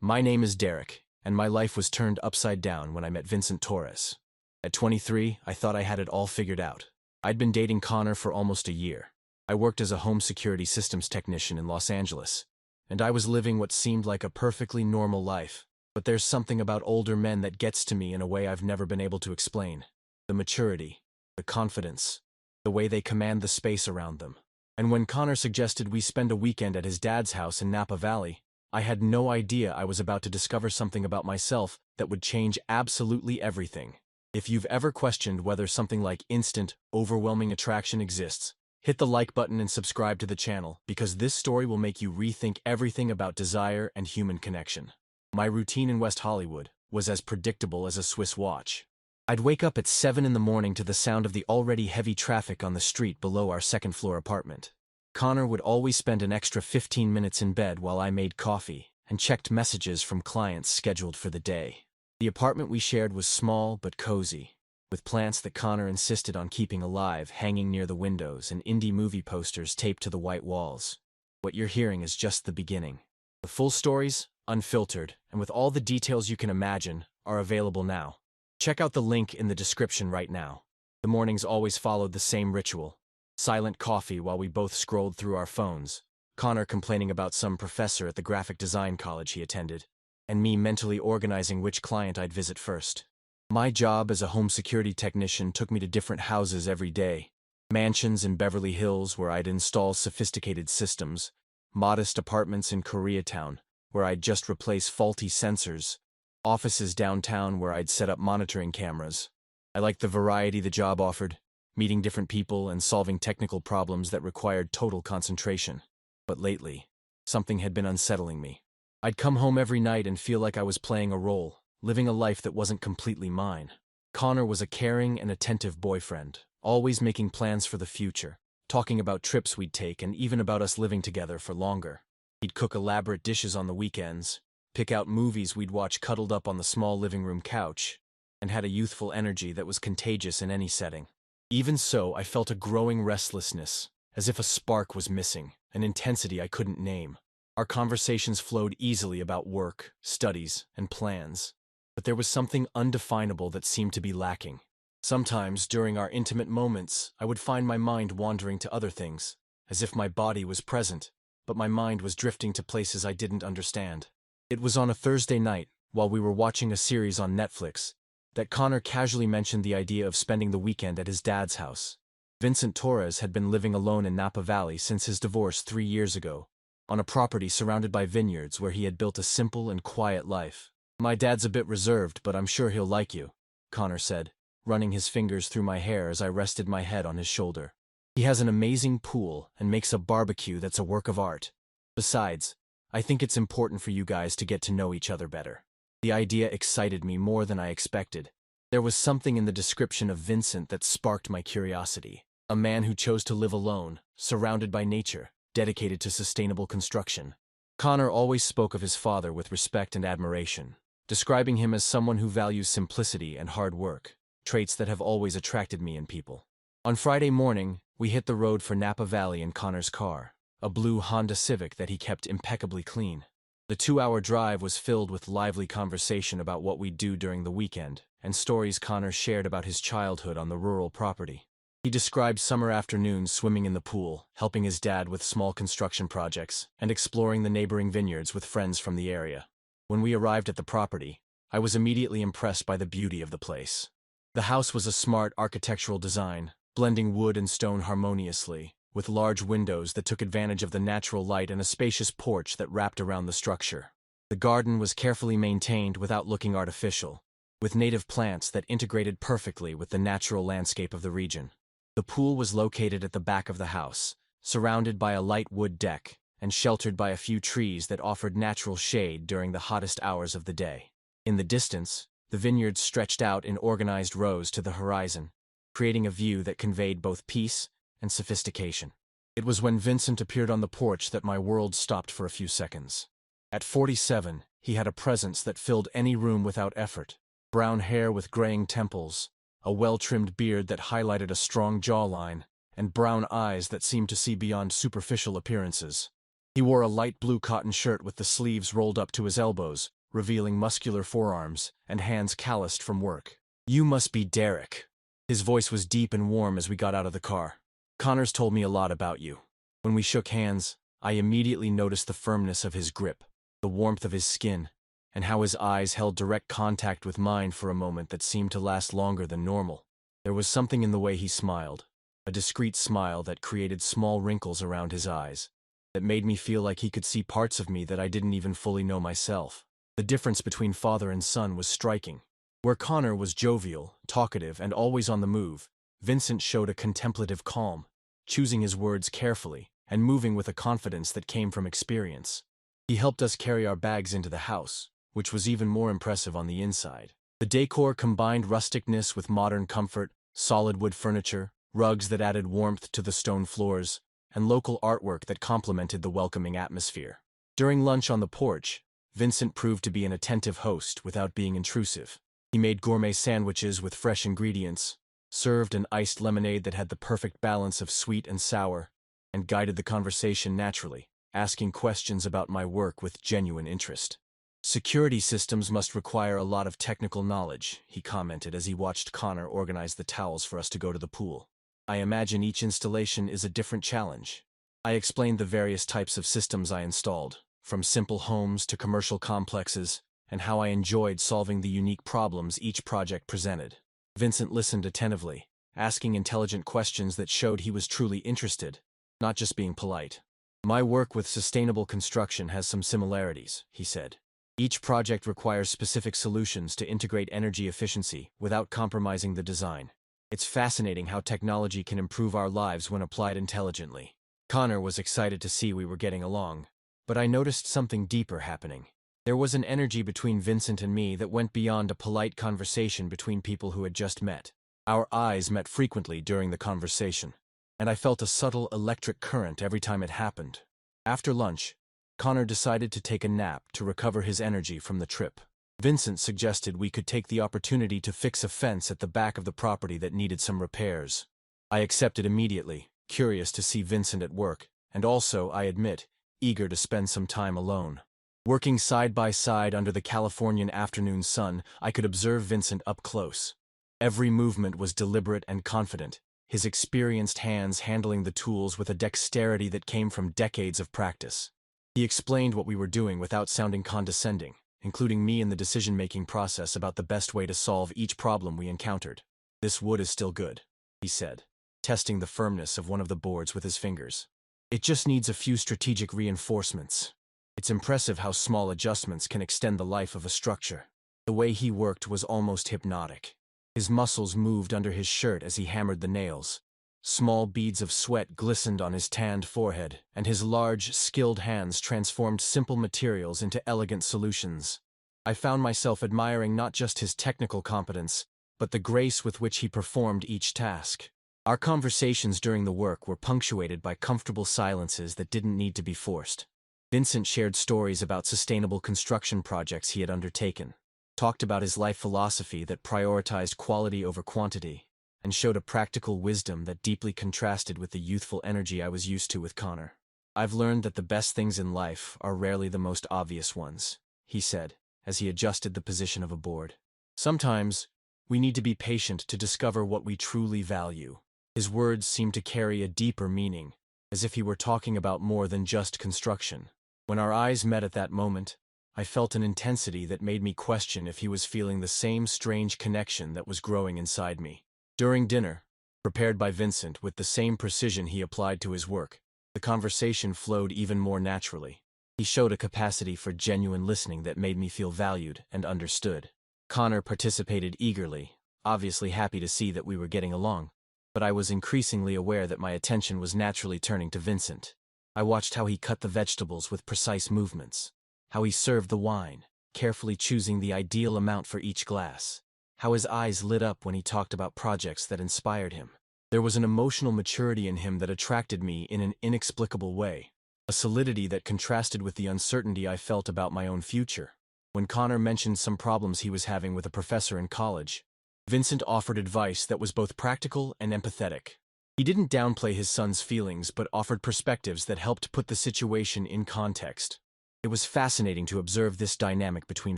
My name is Derek, and my life was turned upside down when I met Vincent Torres. At 23, I thought I had it all figured out. I'd been dating Connor for almost a year. I worked as a home security systems technician in Los Angeles, and I was living what seemed like a perfectly normal life. But there's something about older men that gets to me in a way I've never been able to explain. The maturity, the confidence, the way they command the space around them. And when Connor suggested we spend a weekend at his dad's house in Napa Valley, I had no idea I was about to discover something about myself that would change absolutely everything. If you've ever questioned whether something like instant, overwhelming attraction exists, hit the like button and subscribe to the channel, because this story will make you rethink everything about desire and human connection. My routine in West Hollywood was as predictable as a Swiss watch. I'd wake up at 7 in the morning to the sound of the already heavy traffic on the street below our second-floor apartment. Connor would always spend an extra 15 minutes in bed while I made coffee and checked messages from clients scheduled for the day. The apartment we shared was small but cozy, with plants that Connor insisted on keeping alive hanging near the windows and indie movie posters taped to the white walls. What you're hearing is just the beginning. The full stories, unfiltered, and with all the details you can imagine, are available now. Check out the link in the description right now. The mornings always followed the same ritual. Silent coffee while we both scrolled through our phones, Connor complaining about some professor at the graphic design college he attended, and me mentally organizing which client I'd visit first. My job as a home security technician took me to different houses every day. Mansions in Beverly Hills where I'd install sophisticated systems, modest apartments in Koreatown where I'd just replace faulty sensors, offices downtown where I'd set up monitoring cameras. I liked the variety the job offered, meeting different people and solving technical problems that required total concentration. But lately, something had been unsettling me. I'd come home every night and feel like I was playing a role, living a life that wasn't completely mine. Connor was a caring and attentive boyfriend, always making plans for the future, talking about trips we'd take and even about us living together for longer. He'd cook elaborate dishes on the weekends, pick out movies we'd watch cuddled up on the small living room couch, and had a youthful energy that was contagious in any setting. Even so, I felt a growing restlessness, as if a spark was missing, an intensity I couldn't name. Our conversations flowed easily about work, studies, and plans, but there was something undefinable that seemed to be lacking. Sometimes, during our intimate moments, I would find my mind wandering to other things, as if my body was present, but my mind was drifting to places I didn't understand. It was on a Thursday night, while we were watching a series on Netflix, that Connor casually mentioned the idea of spending the weekend at his dad's house. Vincent Torres had been living alone in Napa Valley since his divorce 3 years ago, on a property surrounded by vineyards where he had built a simple and quiet life. "My dad's a bit reserved, but I'm sure he'll like you," Connor said, running his fingers through my hair as I rested my head on his shoulder. "He has an amazing pool and makes a barbecue that's a work of art. Besides, I think it's important for you guys to get to know each other better." The idea excited me more than I expected. There was something in the description of Vincent that sparked my curiosity. A man who chose to live alone, surrounded by nature, dedicated to sustainable construction. Connor always spoke of his father with respect and admiration, describing him as someone who values simplicity and hard work, traits that have always attracted me in people. On Friday morning, we hit the road for Napa Valley in Connor's car, a blue Honda Civic that he kept impeccably clean. The 2-hour drive was filled with lively conversation about what we'd do during the weekend, and stories Connor shared about his childhood on the rural property. He described summer afternoons swimming in the pool, helping his dad with small construction projects, and exploring the neighboring vineyards with friends from the area. When we arrived at the property, I was immediately impressed by the beauty of the place. The house was a smart architectural design, blending wood and stone harmoniously, with large windows that took advantage of the natural light and a spacious porch that wrapped around the structure. The garden was carefully maintained without looking artificial, with native plants that integrated perfectly with the natural landscape of the region. The pool was located at the back of the house, surrounded by a light wood deck, and sheltered by a few trees that offered natural shade during the hottest hours of the day. In the distance, the vineyards stretched out in organized rows to the horizon, creating a view that conveyed both peace and sophistication. It was when Vincent appeared on the porch that my world stopped for a few seconds. At 47, he had a presence that filled any room without effort. Brown hair with graying temples, a well-trimmed beard that highlighted a strong jawline, and brown eyes that seemed to see beyond superficial appearances. He wore a light blue cotton shirt with the sleeves rolled up to his elbows, revealing muscular forearms and hands calloused from work. "You must be Derek." His voice was deep and warm as we got out of the car. "Connor's told me a lot about you." When we shook hands, I immediately noticed the firmness of his grip, the warmth of his skin, and how his eyes held direct contact with mine for a moment that seemed to last longer than normal. There was something in the way he smiled, a discreet smile that created small wrinkles around his eyes, that made me feel like he could see parts of me that I didn't even fully know myself. The difference between father and son was striking. Where Connor was jovial, talkative, and always on the move, Vincent showed a contemplative calm, choosing his words carefully and moving with a confidence that came from experience. He helped us carry our bags into the house, which was even more impressive on the inside. The decor combined rusticness with modern comfort, solid wood furniture, rugs that added warmth to the stone floors, and local artwork that complemented the welcoming atmosphere. During lunch on the porch, Vincent proved to be an attentive host without being intrusive. He made gourmet sandwiches with fresh ingredients, served an iced lemonade that had the perfect balance of sweet and sour, and guided the conversation naturally, asking questions about my work with genuine interest. "Security systems must require a lot of technical knowledge," he commented as he watched Connor organize the towels for us to go to the pool. "I imagine each installation is a different challenge." I explained the various types of systems I installed, from simple homes to commercial complexes, and how I enjoyed solving the unique problems each project presented. Vincent listened attentively, asking intelligent questions that showed he was truly interested, not just being polite. "My work with sustainable construction has some similarities," he said. "Each project requires specific solutions to integrate energy efficiency without compromising the design. It's fascinating how technology can improve our lives when applied intelligently." Connor was excited to see we were getting along, but I noticed something deeper happening. There was an energy between Vincent and me that went beyond a polite conversation between people who had just met. Our eyes met frequently during the conversation, and I felt a subtle electric current every time it happened. After lunch, Connor decided to take a nap to recover his energy from the trip. Vincent suggested we could take the opportunity to fix a fence at the back of the property that needed some repairs. I accepted immediately, curious to see Vincent at work, and also, I admit, eager to spend some time alone. Working side by side under the Californian afternoon sun, I could observe Vincent up close. Every movement was deliberate and confident, his experienced hands handling the tools with a dexterity that came from decades of practice. He explained what we were doing without sounding condescending, including me in the decision-making process about the best way to solve each problem we encountered. "This wood is still good," he said, testing the firmness of one of the boards with his fingers. "It just needs a few strategic reinforcements." It's impressive how small adjustments can extend the life of a structure. The way he worked was almost hypnotic. His muscles moved under his shirt as he hammered the nails. Small beads of sweat glistened on his tanned forehead, and his large, skilled hands transformed simple materials into elegant solutions. I found myself admiring not just his technical competence, but the grace with which he performed each task. Our conversations during the work were punctuated by comfortable silences that didn't need to be forced. Vincent shared stories about sustainable construction projects he had undertaken, talked about his life philosophy that prioritized quality over quantity, and showed a practical wisdom that deeply contrasted with the youthful energy I was used to with Connor. "I've learned that the best things in life are rarely the most obvious ones," he said, as he adjusted the position of a board. "Sometimes, we need to be patient to discover what we truly value." His words seemed to carry a deeper meaning, as if he were talking about more than just construction. When our eyes met at that moment, I felt an intensity that made me question if he was feeling the same strange connection that was growing inside me. During dinner, prepared by Vincent with the same precision he applied to his work, the conversation flowed even more naturally. He showed a capacity for genuine listening that made me feel valued and understood. Connor participated eagerly, obviously happy to see that we were getting along, but I was increasingly aware that my attention was naturally turning to Vincent. I watched how he cut the vegetables with precise movements, how he served the wine, carefully choosing the ideal amount for each glass, how his eyes lit up when he talked about projects that inspired him. There was an emotional maturity in him that attracted me in an inexplicable way, a solidity that contrasted with the uncertainty I felt about my own future. When Connor mentioned some problems he was having with a professor in college, Vincent offered advice that was both practical and empathetic. He didn't downplay his son's feelings but offered perspectives that helped put the situation in context. It was fascinating to observe this dynamic between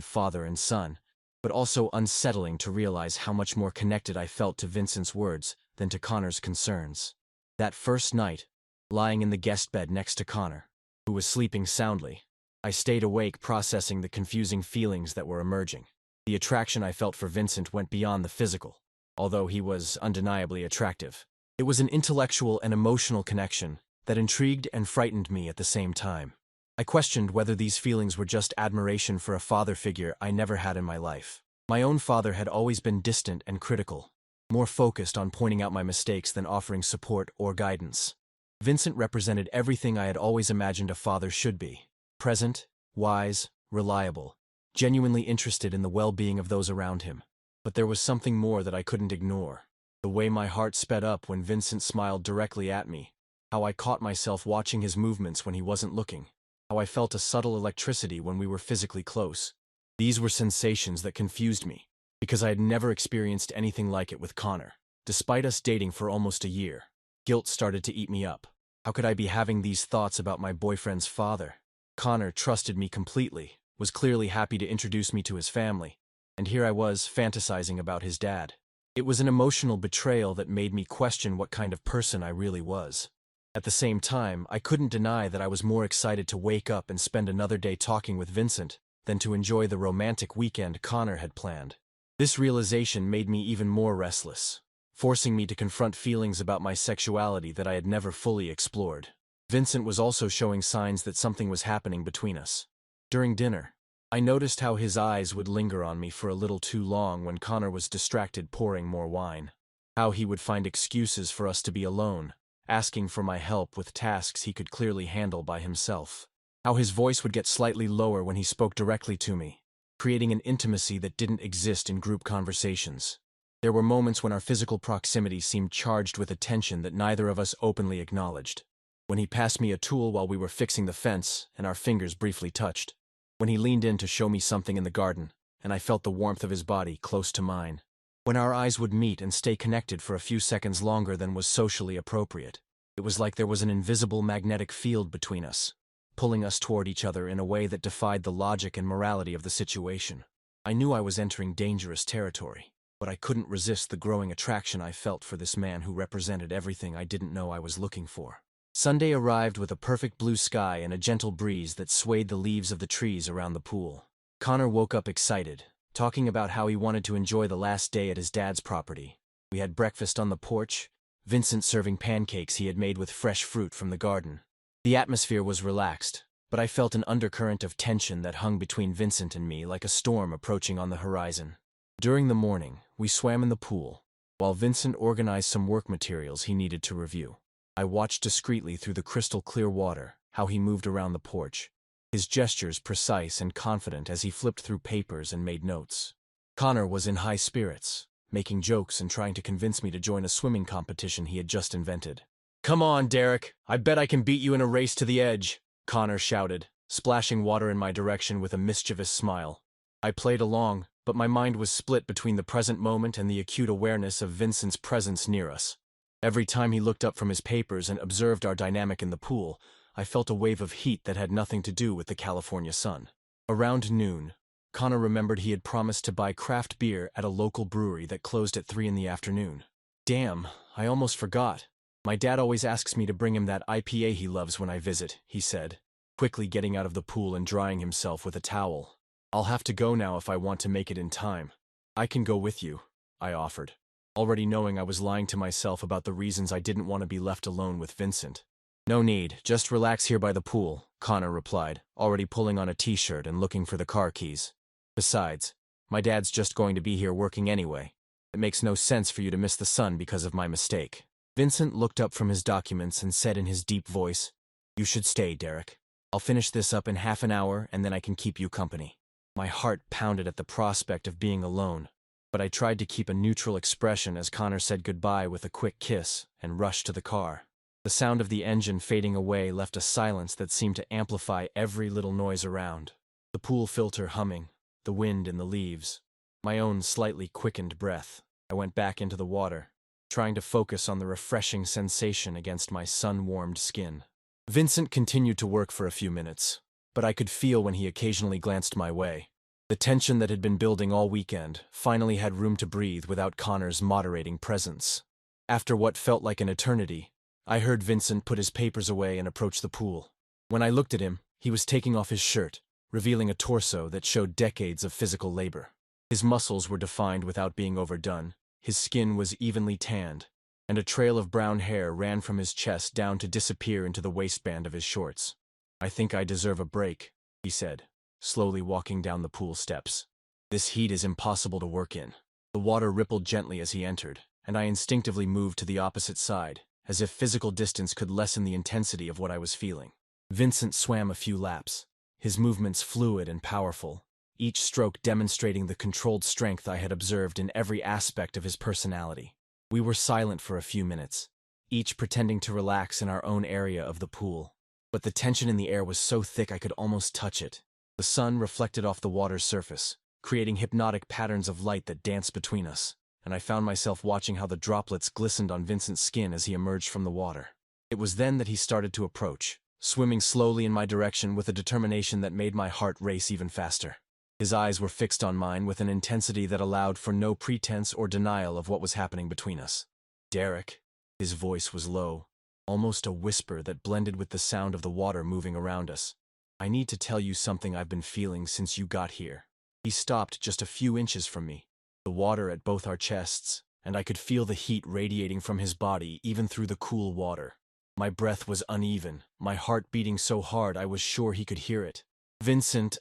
father and son, but also unsettling to realize how much more connected I felt to Vincent's words than to Connor's concerns. That first night, lying in the guest bed next to Connor, who was sleeping soundly, I stayed awake processing the confusing feelings that were emerging. The attraction I felt for Vincent went beyond the physical, although he was undeniably attractive. It was an intellectual and emotional connection that intrigued and frightened me at the same time. I questioned whether these feelings were just admiration for a father figure I never had in my life. My own father had always been distant and critical, more focused on pointing out my mistakes than offering support or guidance. Vincent represented everything I had always imagined a father should be: present, wise, reliable, genuinely interested in the well-being of those around him. But there was something more that I couldn't ignore. The way my heart sped up when Vincent smiled directly at me, how I caught myself watching his movements when he wasn't looking, how I felt a subtle electricity when we were physically close. These were sensations that confused me, because I had never experienced anything like it with Connor. Despite us dating for almost a year, guilt started to eat me up. How could I be having these thoughts about my boyfriend's father? Connor trusted me completely, was clearly happy to introduce me to his family, and here I was fantasizing about his dad. It was an emotional betrayal that made me question what kind of person I really was. At the same time, I couldn't deny that I was more excited to wake up and spend another day talking with Vincent than to enjoy the romantic weekend Connor had planned. This realization made me even more restless, forcing me to confront feelings about my sexuality that I had never fully explored. Vincent was also showing signs that something was happening between us. During dinner, I noticed how his eyes would linger on me for a little too long when Connor was distracted pouring more wine. How he would find excuses for us to be alone, asking for my help with tasks he could clearly handle by himself. How his voice would get slightly lower when he spoke directly to me, creating an intimacy that didn't exist in group conversations. There were moments when our physical proximity seemed charged with a tension that neither of us openly acknowledged. When he passed me a tool while we were fixing the fence and our fingers briefly touched. When he leaned in to show me something in the garden, and I felt the warmth of his body close to mine. When our eyes would meet and stay connected for a few seconds longer than was socially appropriate. It was like there was an invisible magnetic field between us, pulling us toward each other in a way that defied the logic and morality of the situation. I knew I was entering dangerous territory, but I couldn't resist the growing attraction I felt for this man who represented everything I didn't know I was looking for. Sunday arrived with a perfect blue sky and a gentle breeze that swayed the leaves of the trees around the pool. Connor woke up excited, talking about how he wanted to enjoy the last day at his dad's property. We had breakfast on the porch, Vincent serving pancakes he had made with fresh fruit from the garden. The atmosphere was relaxed, but I felt an undercurrent of tension that hung between Vincent and me like a storm approaching on the horizon. During the morning, we swam in the pool, while Vincent organized some work materials he needed to review. I watched discreetly through the crystal-clear water how he moved around the porch, his gestures precise and confident as he flipped through papers and made notes. Connor was in high spirits, making jokes and trying to convince me to join a swimming competition he had just invented. "Come on, Derek, I bet I can beat you in a race to the edge," Connor shouted, splashing water in my direction with a mischievous smile. I played along, but my mind was split between the present moment and the acute awareness of Vincent's presence near us. Every time he looked up from his papers and observed our dynamic in the pool, I felt a wave of heat that had nothing to do with the California sun. Around noon, Connor remembered he had promised to buy craft beer at a local brewery that closed at 3 in the afternoon. "Damn, I almost forgot. My dad always asks me to bring him that IPA he loves when I visit," he said, quickly getting out of the pool and drying himself with a towel. "I'll have to go now if I want to make it in time." "I can go with you," I offered, already knowing I was lying to myself about the reasons I didn't want to be left alone with Vincent. "No need, just relax here by the pool," Connor replied, already pulling on a t-shirt and looking for the car keys. "Besides, my dad's just going to be here working anyway. It makes no sense for you to miss the sun because of my mistake." Vincent looked up from his documents and said in his deep voice, "You should stay, Derek. I'll finish this up in half an hour and then I can keep you company." My heart pounded at the prospect of being alone, but I tried to keep a neutral expression as Connor said goodbye with a quick kiss and rushed to the car. The sound of the engine fading away left a silence that seemed to amplify every little noise around. The pool filter humming, the wind in the leaves, my own slightly quickened breath. I went back into the water, trying to focus on the refreshing sensation against my sun-warmed skin. Vincent continued to work for a few minutes, but I could feel when he occasionally glanced my way. The tension that had been building all weekend finally had room to breathe without Connor's moderating presence. After what felt like an eternity, I heard Vincent put his papers away and approach the pool. When I looked at him, he was taking off his shirt, revealing a torso that showed decades of physical labor. His muscles were defined without being overdone, his skin was evenly tanned, and a trail of brown hair ran from his chest down to disappear into the waistband of his shorts. "I think I deserve a break," he said, slowly walking down the pool steps. "This heat is impossible to work in." The water rippled gently as he entered, and I instinctively moved to the opposite side, as if physical distance could lessen the intensity of what I was feeling. Vincent swam a few laps, his movements fluid and powerful, each stroke demonstrating the controlled strength I had observed in every aspect of his personality. We were silent for a few minutes, each pretending to relax in our own area of the pool. But the tension in the air was so thick I could almost touch it. The sun reflected off the water's surface, creating hypnotic patterns of light that danced between us, and I found myself watching how the droplets glistened on Vincent's skin as he emerged from the water. It was then that he started to approach, swimming slowly in my direction with a determination that made my heart race even faster. His eyes were fixed on mine with an intensity that allowed for no pretense or denial of what was happening between us. "Derek," his voice was low, almost a whisper that blended with the sound of the water moving around us. "I need to tell you something I've been feeling since you got here." He stopped just a few inches from me, the water at both our chests, and I could feel the heat radiating from his body even through the cool water. My breath was uneven, my heart beating so hard I was sure he could hear it. "Vincent,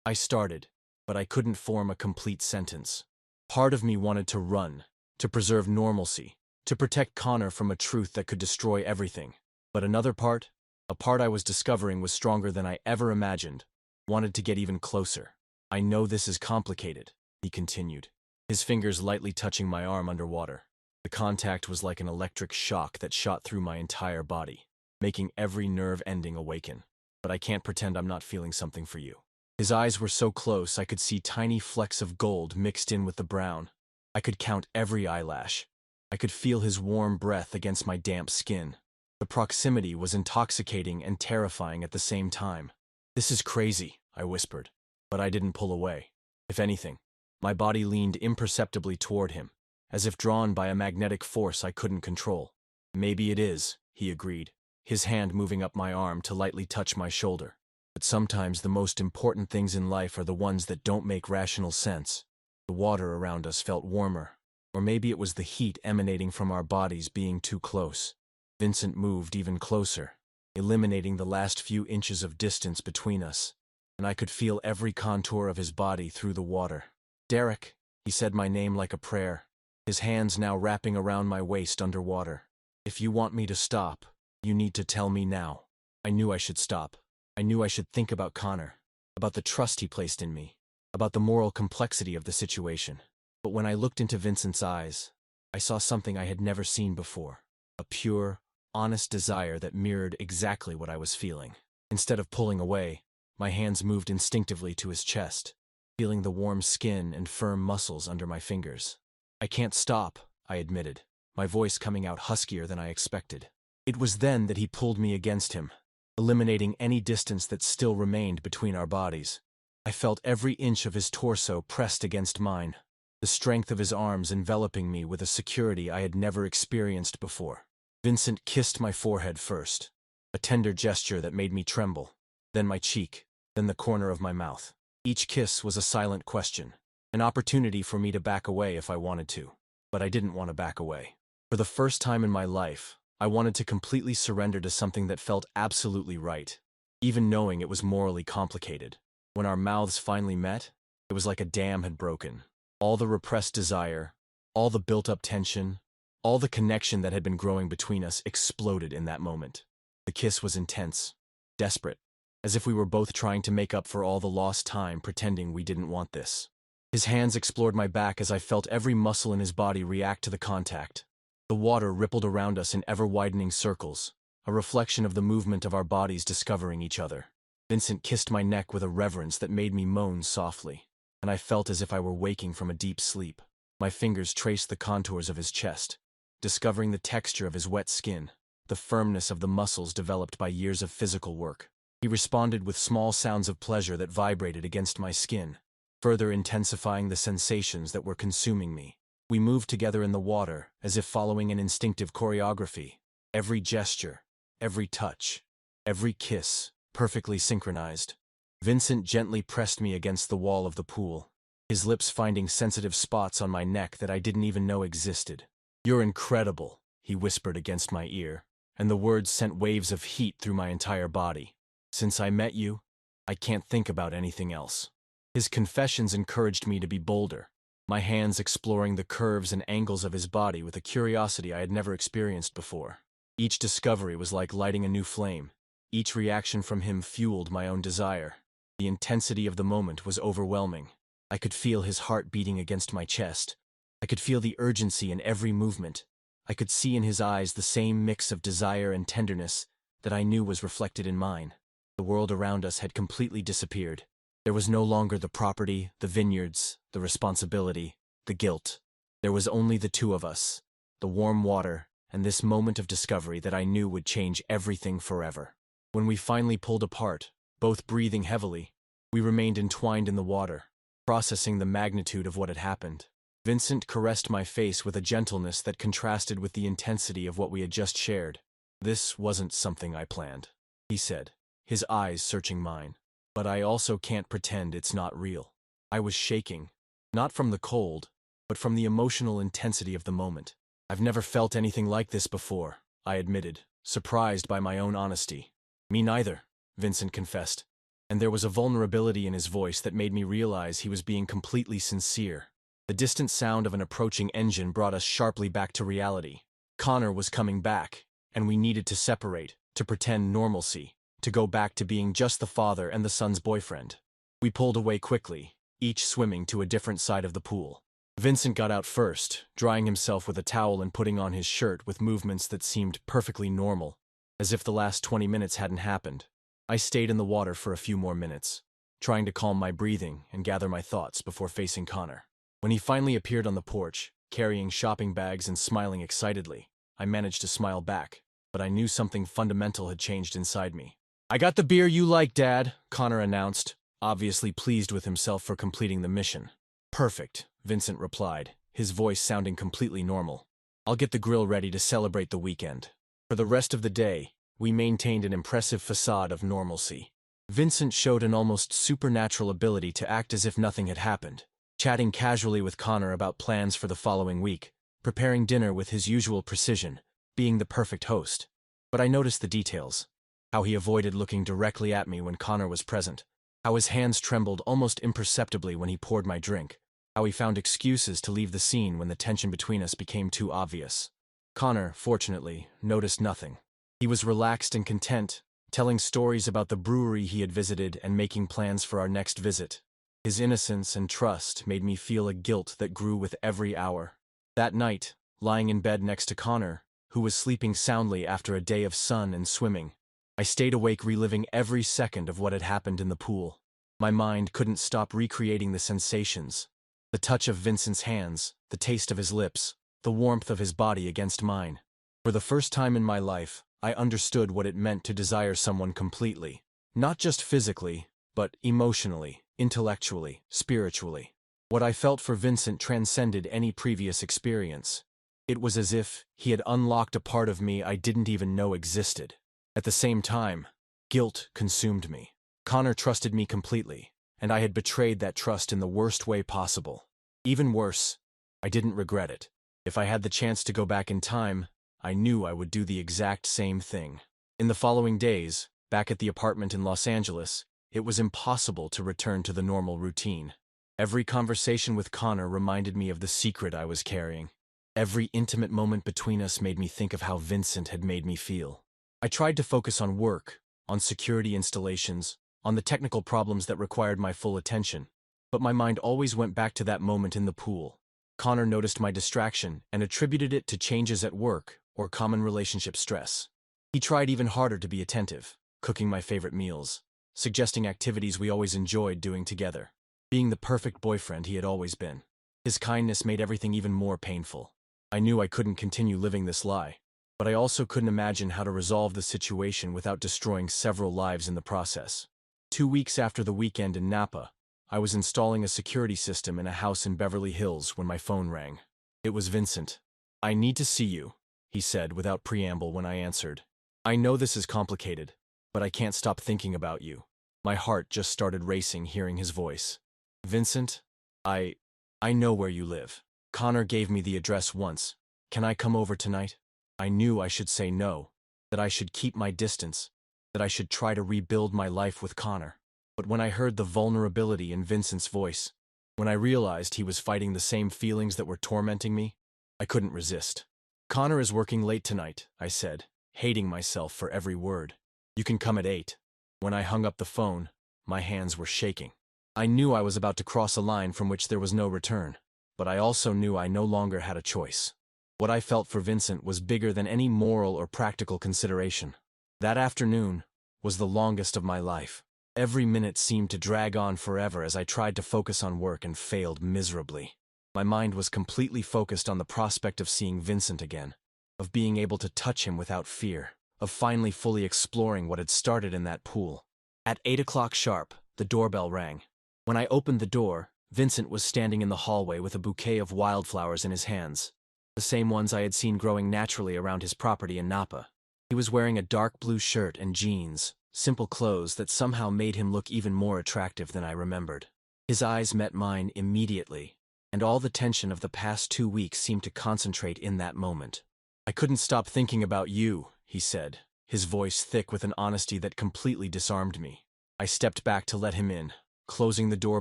I started, but I couldn't form a complete sentence. Part of me wanted to run, to preserve normalcy, to protect Connor from a truth that could destroy everything. But another part, a part I was discovering was stronger than I ever imagined, wanted to get even closer. "I know this is complicated," he continued, his fingers lightly touching my arm underwater. The contact was like an electric shock that shot through my entire body, making every nerve ending awaken. "But I can't pretend I'm not feeling something for you." His eyes were so close I could see tiny flecks of gold mixed in with the brown. I could count every eyelash. I could feel his warm breath against my damp skin. The proximity was intoxicating and terrifying at the same time. "This is crazy," I whispered, but I didn't pull away. If anything, my body leaned imperceptibly toward him, as if drawn by a magnetic force I couldn't control. "Maybe it is," he agreed, his hand moving up my arm to lightly touch my shoulder. "But sometimes the most important things in life are the ones that don't make rational sense." The water around us felt warmer, or maybe it was the heat emanating from our bodies being too close. Vincent moved even closer, eliminating the last few inches of distance between us, and I could feel every contour of his body through the water. "Derek," he said my name like a prayer, his hands now wrapping around my waist underwater. "If you want me to stop, you need to tell me now." I knew I should stop. I knew I should think about Connor, about the trust he placed in me, about the moral complexity of the situation. But when I looked into Vincent's eyes, I saw something I had never seen before, a pure, honest desire that mirrored exactly what I was feeling. Instead of pulling away, my hands moved instinctively to his chest, feeling the warm skin and firm muscles under my fingers. "I can't stop," I admitted, my voice coming out huskier than I expected. It was then that he pulled me against him, eliminating any distance that still remained between our bodies. I felt every inch of his torso pressed against mine, the strength of his arms enveloping me with a security I had never experienced before. Vincent kissed my forehead first, a tender gesture that made me tremble, then my cheek, then the corner of my mouth. Each kiss was a silent question, an opportunity for me to back away if I wanted to. But I didn't want to back away. For the first time in my life, I wanted to completely surrender to something that felt absolutely right, even knowing it was morally complicated. When our mouths finally met, it was like a dam had broken. All the repressed desire, all the built-up tension, all the connection that had been growing between us exploded in that moment. The kiss was intense, desperate, as if we were both trying to make up for all the lost time pretending we didn't want this. His hands explored my back as I felt every muscle in his body react to the contact. The water rippled around us in ever-widening circles, a reflection of the movement of our bodies discovering each other. Vincent kissed my neck with a reverence that made me moan softly, and I felt as if I were waking from a deep sleep. My fingers traced the contours of his chest, discovering the texture of his wet skin, the firmness of the muscles developed by years of physical work. He responded with small sounds of pleasure that vibrated against my skin, further intensifying the sensations that were consuming me. We moved together in the water, as if following an instinctive choreography. Every gesture, every touch, every kiss, perfectly synchronized. Vincent gently pressed me against the wall of the pool, his lips finding sensitive spots on my neck that I didn't even know existed. "You're incredible," he whispered against my ear, and the words sent waves of heat through my entire body. "Since I met you, I can't think about anything else." His confessions encouraged me to be bolder, my hands exploring the curves and angles of his body with a curiosity I had never experienced before. Each discovery was like lighting a new flame. Each reaction from him fueled my own desire. The intensity of the moment was overwhelming. I could feel his heart beating against my chest. I could feel the urgency in every movement. I could see in his eyes the same mix of desire and tenderness that I knew was reflected in mine. The world around us had completely disappeared. There was no longer the property, the vineyards, the responsibility, the guilt. There was only the two of us, the warm water, and this moment of discovery that I knew would change everything forever. When we finally pulled apart, both breathing heavily, we remained entwined in the water, processing the magnitude of what had happened. Vincent caressed my face with a gentleness that contrasted with the intensity of what we had just shared. "This wasn't something I planned," he said, his eyes searching mine. "But I also can't pretend it's not real." I was shaking, not from the cold, but from the emotional intensity of the moment. "I've never felt anything like this before," I admitted, surprised by my own honesty. "Me neither," Vincent confessed, and there was a vulnerability in his voice that made me realize he was being completely sincere. The distant sound of an approaching engine brought us sharply back to reality. Connor was coming back, and we needed to separate, to pretend normalcy, to go back to being just the father and the son's boyfriend. We pulled away quickly, each swimming to a different side of the pool. Vincent got out first, drying himself with a towel and putting on his shirt with movements that seemed perfectly normal, as if the last 20 minutes hadn't happened. I stayed in the water for a few more minutes, trying to calm my breathing and gather my thoughts before facing Connor. When he finally appeared on the porch, carrying shopping bags and smiling excitedly, I managed to smile back, but I knew something fundamental had changed inside me. "I got the beer you like, Dad," Connor announced, obviously pleased with himself for completing the mission. "Perfect," Vincent replied, his voice sounding completely normal. "I'll get the grill ready to celebrate the weekend." For the rest of the day, we maintained an impressive facade of normalcy. Vincent showed an almost supernatural ability to act as if nothing had happened, chatting casually with Connor about plans for the following week, preparing dinner with his usual precision, being the perfect host. But I noticed the details. How he avoided looking directly at me when Connor was present. How his hands trembled almost imperceptibly when he poured my drink. How he found excuses to leave the scene when the tension between us became too obvious. Connor, fortunately, noticed nothing. He was relaxed and content, telling stories about the brewery he had visited and making plans for our next visit. His innocence and trust made me feel a guilt that grew with every hour. That night, lying in bed next to Connor, who was sleeping soundly after a day of sun and swimming, I stayed awake reliving every second of what had happened in the pool. My mind couldn't stop recreating the sensations. The touch of Vincent's hands, the taste of his lips, the warmth of his body against mine. For the first time in my life, I understood what it meant to desire someone completely. Not just physically, but emotionally, intellectually, spiritually. What I felt for Vincent transcended any previous experience. It was as if he had unlocked a part of me I didn't even know existed. At the same time, guilt consumed me. Connor trusted me completely, and I had betrayed that trust in the worst way possible. Even worse, I didn't regret it. If I had the chance to go back in time, I knew I would do the exact same thing. In the following days, back at the apartment in Los Angeles, it was impossible to return to the normal routine. Every conversation with Connor reminded me of the secret I was carrying. Every intimate moment between us made me think of how Vincent had made me feel. I tried to focus on work, on security installations, on the technical problems that required my full attention, but my mind always went back to that moment in the pool. Connor noticed my distraction and attributed it to changes at work or common relationship stress. He tried even harder to be attentive, cooking my favorite meals, suggesting activities we always enjoyed doing together, being the perfect boyfriend he had always been. His kindness made everything even more painful. I knew I couldn't continue living this lie, but I also couldn't imagine how to resolve the situation without destroying several lives in the process. 2 weeks after the weekend in Napa, I was installing a security system in a house in Beverly Hills when my phone rang. It was Vincent. "I need to see you," he said without preamble when I answered. "I know this is complicated, but I can't stop thinking about you." My heart just started racing hearing his voice. "Vincent, I know where you live. Connor gave me the address once. Can I come over tonight?" I knew I should say no, that I should keep my distance, that I should try to rebuild my life with Connor. But when I heard the vulnerability in Vincent's voice, when I realized he was fighting the same feelings that were tormenting me, I couldn't resist. "Connor is working late tonight," I said, hating myself for every word. "You can come at 8. When I hung up the phone, my hands were shaking. I knew I was about to cross a line from which there was no return, but I also knew I no longer had a choice. What I felt for Vincent was bigger than any moral or practical consideration. That afternoon was the longest of my life. Every minute seemed to drag on forever as I tried to focus on work and failed miserably. My mind was completely focused on the prospect of seeing Vincent again, of being able to touch him without fear, of finally fully exploring what had started in that pool. At 8 o'clock sharp, the doorbell rang. When I opened the door, Vincent was standing in the hallway with a bouquet of wildflowers in his hands, the same ones I had seen growing naturally around his property in Napa. He was wearing a dark blue shirt and jeans, simple clothes that somehow made him look even more attractive than I remembered. His eyes met mine immediately, and all the tension of the past 2 weeks seemed to concentrate in that moment. "I couldn't stop thinking about you," he said, his voice thick with an honesty that completely disarmed me. I stepped back to let him in, closing the door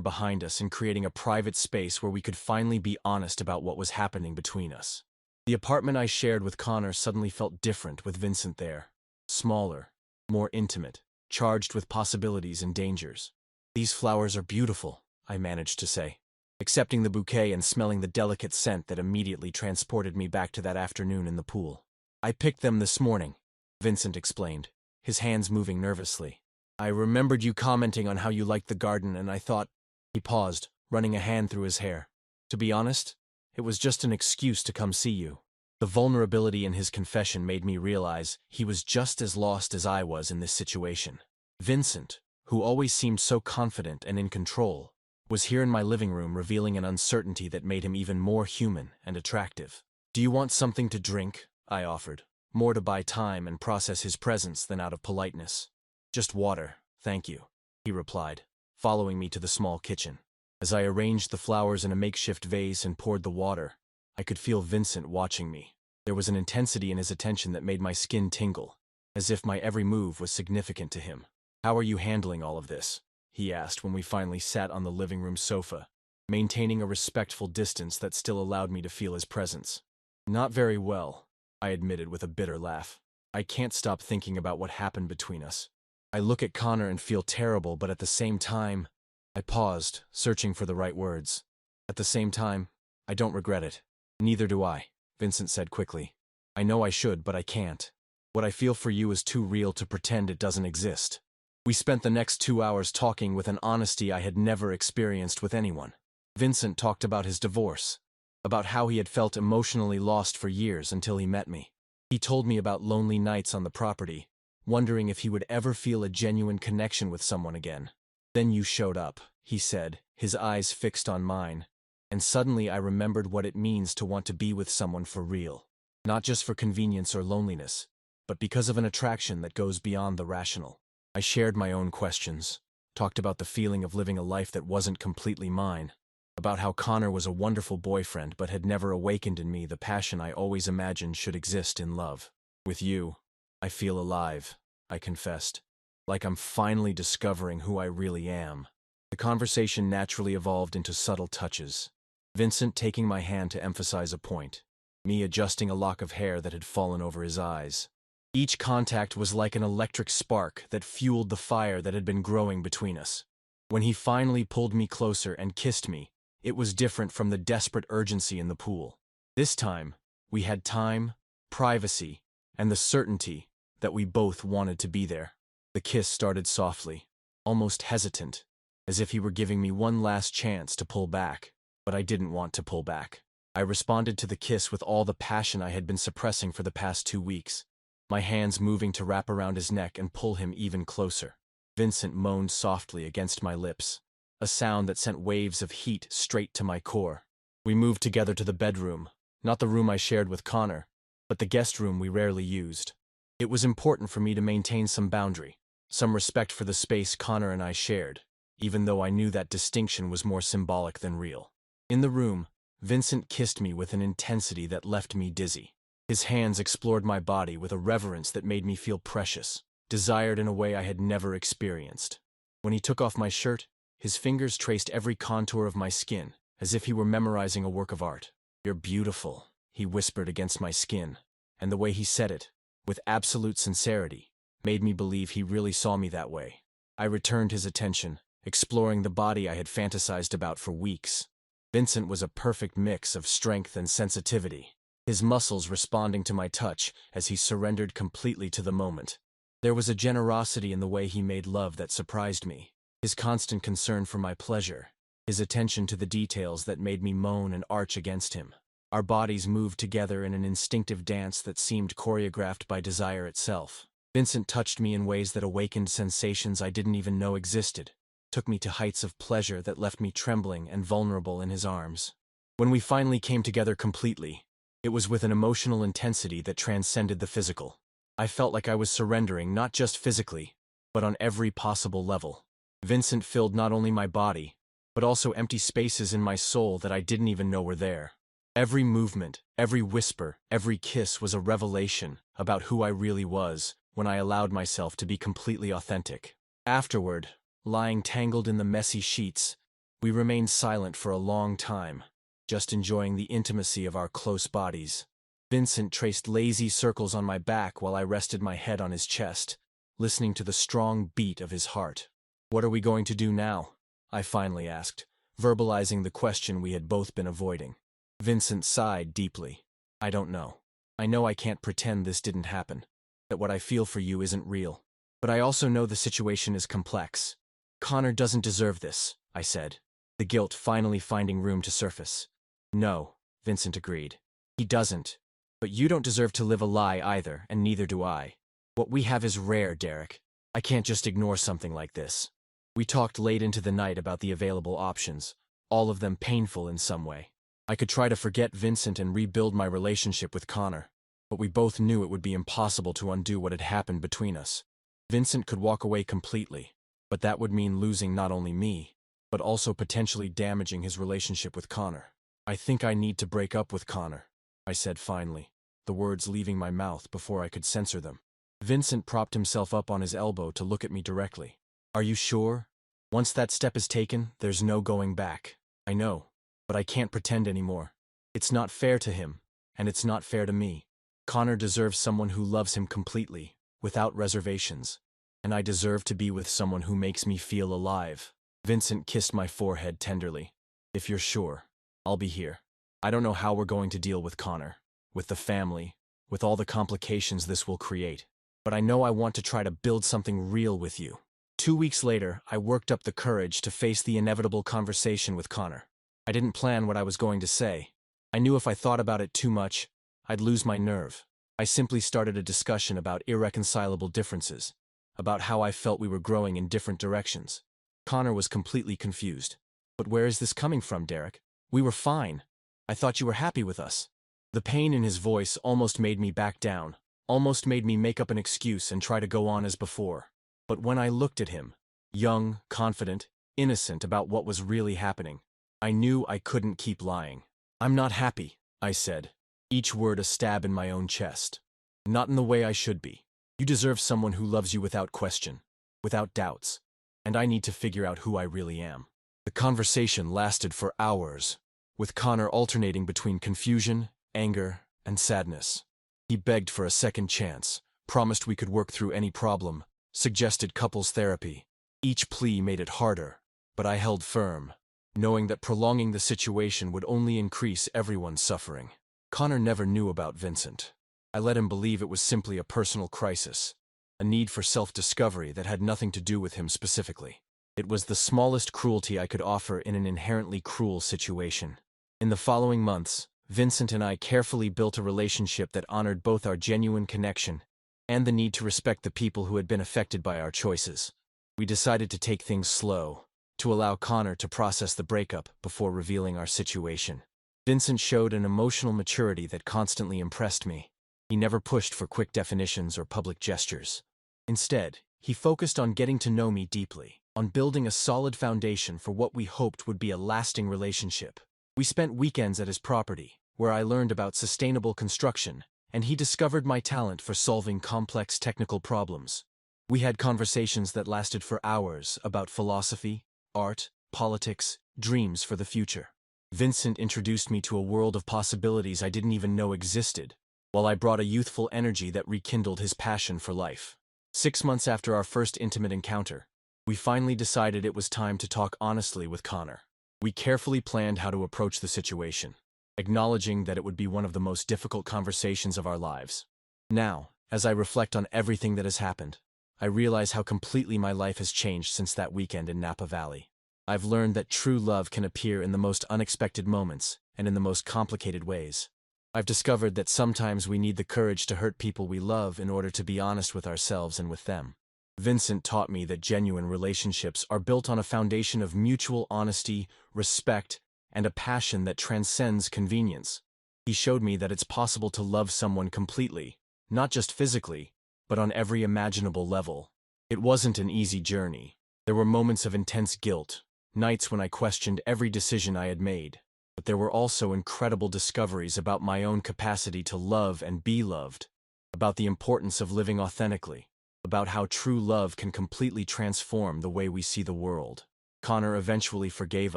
behind us and creating a private space where we could finally be honest about what was happening between us. The apartment I shared with Connor suddenly felt different with Vincent there. Smaller, more intimate, charged with possibilities and dangers. "These flowers are beautiful," I managed to say, accepting the bouquet and smelling the delicate scent that immediately transported me back to that afternoon in the pool. "I picked them this morning," Vincent explained, his hands moving nervously. "I remembered you commenting on how you liked the garden, and I thought—" He paused, running a hand through his hair. "To be honest, it was just an excuse to come see you." The vulnerability in his confession made me realize he was just as lost as I was in this situation. Vincent, who always seemed so confident and in control, was here in my living room revealing an uncertainty that made him even more human and attractive. "Do you want something to drink?" I offered, more to buy time and process his presence than out of politeness. "Just water, thank you," he replied, following me to the small kitchen. As I arranged the flowers in a makeshift vase and poured the water, I could feel Vincent watching me. There was an intensity in his attention that made my skin tingle, as if my every move was significant to him. "How are you handling all of this?" he asked when we finally sat on the living room sofa, maintaining a respectful distance that still allowed me to feel his presence. "Not very well," I admitted with a bitter laugh. "I can't stop thinking about what happened between us. I look at Connor and feel terrible, but at the same time—" I paused, searching for the right words. "At the same time, I don't regret it." "Neither do I," Vincent said quickly. "I know I should, but I can't. What I feel for you is too real to pretend it doesn't exist." We spent the next 2 hours talking with an honesty I had never experienced with anyone. Vincent talked about his divorce, about how he had felt emotionally lost for years until he met me. He told me about lonely nights on the property, wondering if he would ever feel a genuine connection with someone again. "Then you showed up," he said, his eyes fixed on mine, and suddenly I remembered what it means to want to be with someone for real. Not just for convenience or loneliness, but because of an attraction that goes beyond the rational. I shared my own questions, talked about the feeling of living a life that wasn't completely mine, about how Connor was a wonderful boyfriend but had never awakened in me the passion I always imagined should exist in love. "With you, I feel alive," I confessed, like I'm finally discovering who I really am. The conversation naturally evolved into subtle touches, Vincent taking my hand to emphasize a point, me adjusting a lock of hair that had fallen over his eyes. Each contact was like an electric spark that fueled the fire that had been growing between us. When he finally pulled me closer and kissed me, it was different from the desperate urgency in the pool. This time, we had time, privacy, and the certainty that we both wanted to be there. The kiss started softly, almost hesitant, as if he were giving me one last chance to pull back, but I didn't want to pull back. I responded to the kiss with all the passion I had been suppressing for the past 2 weeks, my hands moving to wrap around his neck and pull him even closer. Vincent moaned softly against my lips, a sound that sent waves of heat straight to my core. We moved together to the bedroom, not the room I shared with Connor, but the guest room we rarely used. It was important for me to maintain some boundary, some respect for the space Connor and I shared, even though I knew that distinction was more symbolic than real. In the room, Vincent kissed me with an intensity that left me dizzy. His hands explored my body with a reverence that made me feel precious, desired in a way I had never experienced. When he took off my shirt, his fingers traced every contour of my skin, as if he were memorizing a work of art. "You're beautiful," he whispered against my skin, and the way he said it, with absolute sincerity, made me believe he really saw me that way. I returned his attention, exploring the body I had fantasized about for weeks. Vincent was a perfect mix of strength and sensitivity, his muscles responding to my touch as he surrendered completely to the moment. There was a generosity in the way he made love that surprised me, his constant concern for my pleasure, his attention to the details that made me moan and arch against him. Our bodies moved together in an instinctive dance that seemed choreographed by desire itself. Vincent touched me in ways that awakened sensations I didn't even know existed, took me to heights of pleasure that left me trembling and vulnerable in his arms. When we finally came together completely, it was with an emotional intensity that transcended the physical. I felt like I was surrendering not just physically, but on every possible level. Vincent filled not only my body, but also empty spaces in my soul that I didn't even know were there. Every movement, every whisper, every kiss was a revelation about who I really was when I allowed myself to be completely authentic. Afterward, lying tangled in the messy sheets, we remained silent for a long time, just enjoying the intimacy of our close bodies. Vincent traced lazy circles on my back while I rested my head on his chest, listening to the strong beat of his heart. "What are we going to do now?" I finally asked, verbalizing the question we had both been avoiding. Vincent sighed deeply. "I don't know. I know I can't pretend this didn't happen, that what I feel for you isn't real. But I also know the situation is complex. Connor doesn't deserve this," I said, the guilt finally finding room to surface. "No," Vincent agreed. "He doesn't. But you don't deserve to live a lie either, and neither do I. What we have is rare, Derek. I can't just ignore something like this." We talked late into the night about the available options, all of them painful in some way. I could try to forget Vincent and rebuild my relationship with Connor, but we both knew it would be impossible to undo what had happened between us. Vincent could walk away completely, but that would mean losing not only me, but also potentially damaging his relationship with Connor. "I think I need to break up with Connor," I said finally, the words leaving my mouth before I could censor them. Vincent propped himself up on his elbow to look at me directly. "Are you sure? Once that step is taken, there's no going back." "I know, but I can't pretend anymore. It's not fair to him, and it's not fair to me. Connor deserves someone who loves him completely, without reservations, and I deserve to be with someone who makes me feel alive." Vincent kissed my forehead tenderly. "If you're sure, I'll be here. I don't know how we're going to deal with Connor, with the family, with all the complications this will create, but I know I want to try to build something real with you." 2 weeks later, I worked up the courage to face the inevitable conversation with Connor. I didn't plan what I was going to say. I knew if I thought about it too much, I'd lose my nerve. I simply started a discussion about irreconcilable differences, about how I felt we were growing in different directions. Connor was completely confused. "But where is this coming from, Derek? We were fine. I thought you were happy with us." The pain in his voice almost made me back down, almost made me make up an excuse and try to go on as before. But when I looked at him, young, confident, innocent about what was really happening, I knew I couldn't keep lying. "I'm not happy," I said, each word a stab in my own chest. "Not in the way I should be. You deserve someone who loves you without question, without doubts, and I need to figure out who I really am." The conversation lasted for hours, with Connor alternating between confusion, anger, and sadness. He begged for a second chance, promised we could work through any problem, suggested couples therapy. Each plea made it harder, but I held firm, knowing that prolonging the situation would only increase everyone's suffering. Connor never knew about Vincent. I let him believe it was simply a personal crisis, a need for self-discovery that had nothing to do with him specifically. It was the smallest cruelty I could offer in an inherently cruel situation. In the following months, Vincent and I carefully built a relationship that honored both our genuine connection and the need to respect the people who had been affected by our choices. We decided to take things slow, to allow Connor to process the breakup before revealing our situation. Vincent showed an emotional maturity that constantly impressed me. He never pushed for quick definitions or public gestures. Instead, he focused on getting to know me deeply, on building a solid foundation for what we hoped would be a lasting relationship. We spent weekends at his property, where I learned about sustainable construction, and he discovered my talent for solving complex technical problems. We had conversations that lasted for hours about philosophy, art, politics, dreams for the future. Vincent introduced me to a world of possibilities I didn't even know existed, while I brought a youthful energy that rekindled his passion for life. 6 months after our first intimate encounter, we finally decided it was time to talk honestly with Connor. We carefully planned how to approach the situation, acknowledging that it would be one of the most difficult conversations of our lives. Now, as I reflect on everything that has happened, I realize how completely my life has changed since that weekend in Napa Valley. I've learned that true love can appear in the most unexpected moments and in the most complicated ways. I've discovered that sometimes we need the courage to hurt people we love in order to be honest with ourselves and with them. Vincent taught me that genuine relationships are built on a foundation of mutual honesty, respect, and a passion that transcends convenience. He showed me that it's possible to love someone completely, not just physically, but on every imaginable level. It wasn't an easy journey. There were moments of intense guilt, nights when I questioned every decision I had made, but there were also incredible discoveries about my own capacity to love and be loved, about the importance of living authentically, about how true love can completely transform the way we see the world. Connor eventually forgave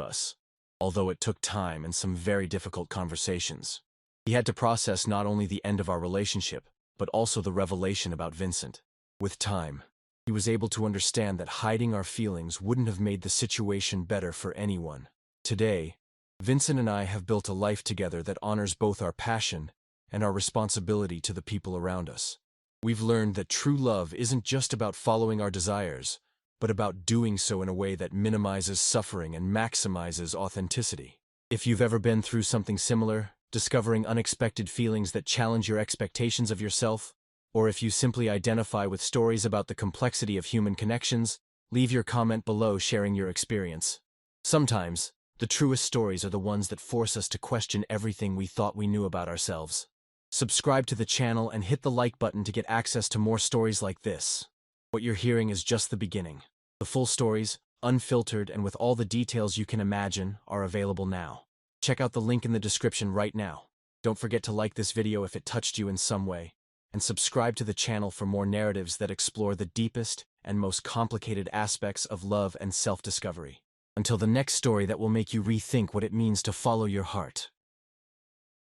us, although it took time and some very difficult conversations. He had to process not only the end of our relationship, but also the revelation about Vincent. With time, he was able to understand that hiding our feelings wouldn't have made the situation better for anyone. Today, Vincent and I have built a life together that honors both our passion and our responsibility to the people around us. We've learned that true love isn't just about following our desires, but about doing so in a way that minimizes suffering and maximizes authenticity. If you've ever been through something similar, discovering unexpected feelings that challenge your expectations of yourself, or if you simply identify with stories about the complexity of human connections, leave your comment below sharing your experience. Sometimes, the truest stories are the ones that force us to question everything we thought we knew about ourselves. Subscribe to the channel and hit the like button to get access to more stories like this. What you're hearing is just the beginning. The full stories, unfiltered and with all the details you can imagine, are available now. Check out the link in the description right now. Don't forget to like this video if it touched you in some way, and subscribe to the channel for more narratives that explore the deepest and most complicated aspects of love and self-discovery. Until the next story that will make you rethink what it means to follow your heart.